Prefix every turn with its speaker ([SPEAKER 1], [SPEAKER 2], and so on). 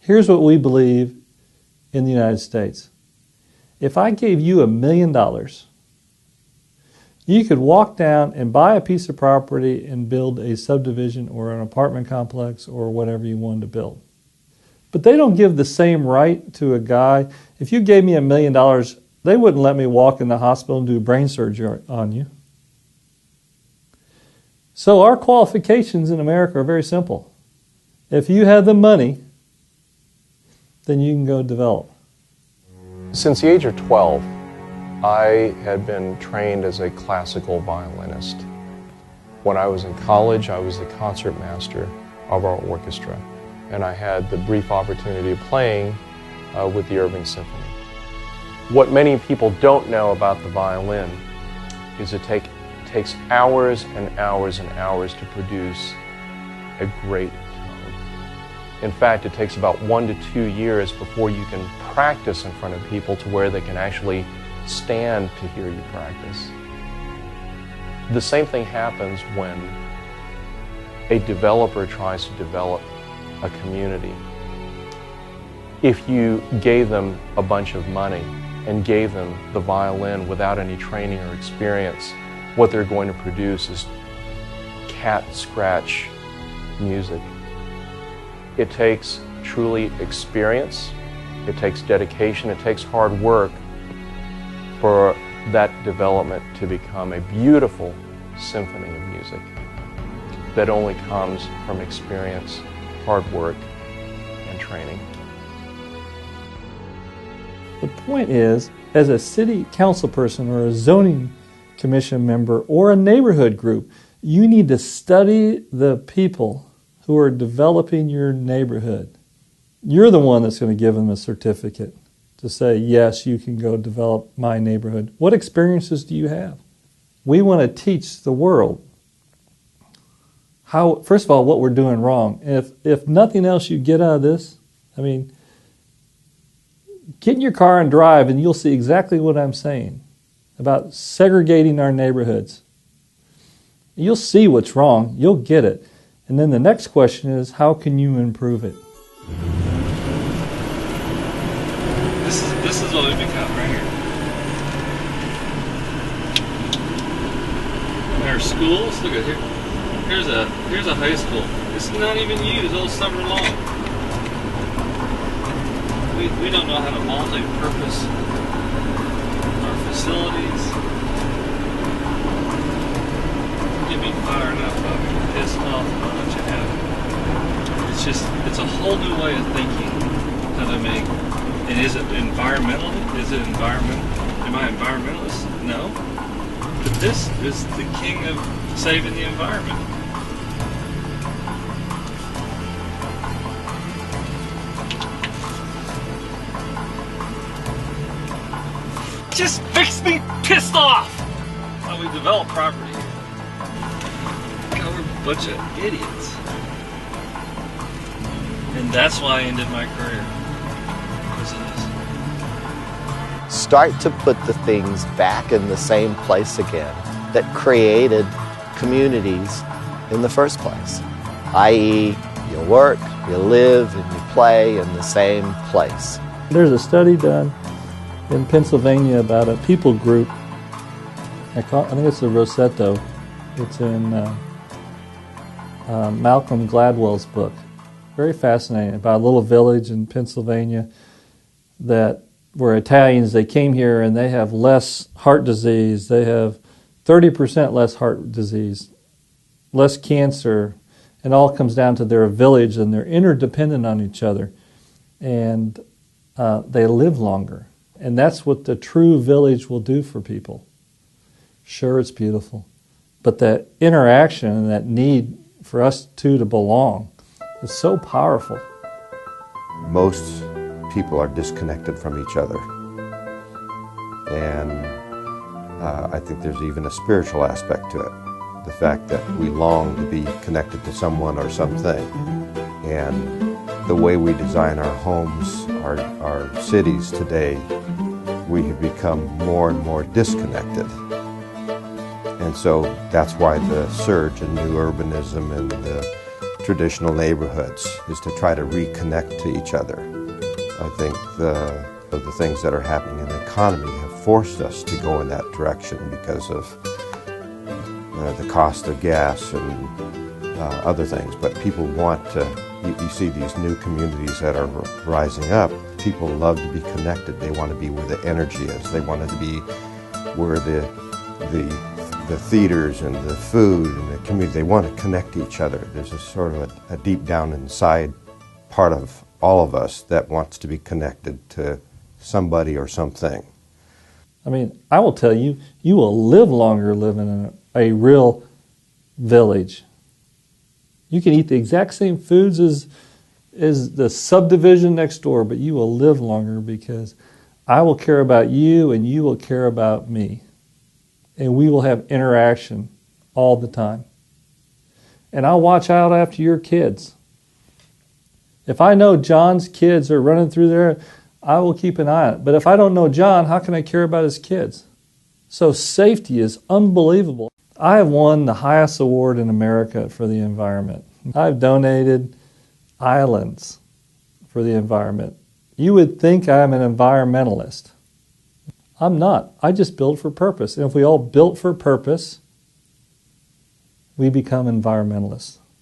[SPEAKER 1] Here's what we believe in the United States. If I gave you $1 million, you could walk down and buy a piece of property and build a subdivision or an apartment complex or whatever you wanted to build. But they don't give the same right to a guy. If you gave me $1 million, they wouldn't let me walk in the hospital and do brain surgery on you. So our qualifications in America are very simple. If you have the money, then you can go develop.
[SPEAKER 2] Since the age of 12, I had been trained as a classical violinist. When I was in college, I was the concert master of our orchestra, and I had the brief opportunity of playing with the Irving Symphony. What many people don't know about the violin is it takes hours and hours and hours to produce a great tone. In fact, it takes about 1 to 2 years before you can practice in front of people to where they can actually stand to hear you practice. The same thing happens when a developer tries to develop a community. If you gave them a bunch of money and gave them the violin without any training or experience, what they're going to produce is cat scratch music. It takes truly experience, it takes dedication, it takes hard work for that development to become a beautiful symphony of music that only comes from experience, hard work, and training.
[SPEAKER 1] The point is, as a city council person or a zoning commission member or a neighborhood group, you need to study the people who are developing your neighborhood. You're the one that's going to give them a certificate to say, yes, you can go develop my neighborhood. What experiences do you have? We want to teach the world how, first of all, what we're doing wrong. And if nothing else you get out of this, get in your car and drive and you'll see exactly what I'm saying about segregating our neighborhoods. You'll see what's wrong. You'll get it. And then the next question is, how can you improve it?
[SPEAKER 3] This is what we become right here. In our schools, look at here. Here's a high school. It's not even used all summer long. We don't know how to multi-purpose our facilities. Get me fired up. I'll be pissed off about what you have. It's a whole new way of thinking how to make. And is it environmental? Is it environmental? Am I environmentalist? No. But this is the king of saving the environment. Just makes me pissed off how we develop property here. God, we're a bunch of idiots. And that's why I ended my career.
[SPEAKER 4] Start to put the things back in the same place again that created communities in the first place, i.e. you work, you live, and you play in the same place.
[SPEAKER 1] There's a study done in Pennsylvania about a people group. I think it's the Rossetto. It's in Malcolm Gladwell's book. Very fascinating, about a little village in Pennsylvania that were Italians. They came here and they have less heart disease. They have 30% less heart disease, less cancer, and all comes down to their village, and they're interdependent on each other. And they live longer. And that's what the true village will do for people. Sure, it's beautiful, but that interaction and that need for us two to belong is so powerful.
[SPEAKER 5] Most people are disconnected from each other. And I think there's even a spiritual aspect to it. The fact that we long to be connected to someone or something. And the way we design our homes, our cities today, we have become more and more disconnected. And so that's why the surge in new urbanism and the traditional neighborhoods, is to try to reconnect to each other. I think the things that are happening in the economy have forced us to go in that direction because of the cost of gas and other things. But people want to, you see these new communities that are rising up. People love to be connected. They want to be where the energy is. They want to be where the theaters and the food and the community, they want to connect to each other. There's a sort of a deep down inside part of all of us that wants to be connected to somebody or something.
[SPEAKER 1] I mean, I will tell you, you will live longer living in a real village. You can eat the exact same foods as the subdivision next door, but you will live longer because I will care about you and you will care about me. And we will have interaction all the time. And I'll watch out after your kids. If I know John's kids are running through there, I will keep an eye on it. But if I don't know John, how can I care about his kids? So safety is unbelievable. I have won the highest award in America for the environment. I've donated islands for the environment. You would think I'm an environmentalist. I'm not. I just build for purpose. And if we all built for purpose, we become environmentalists.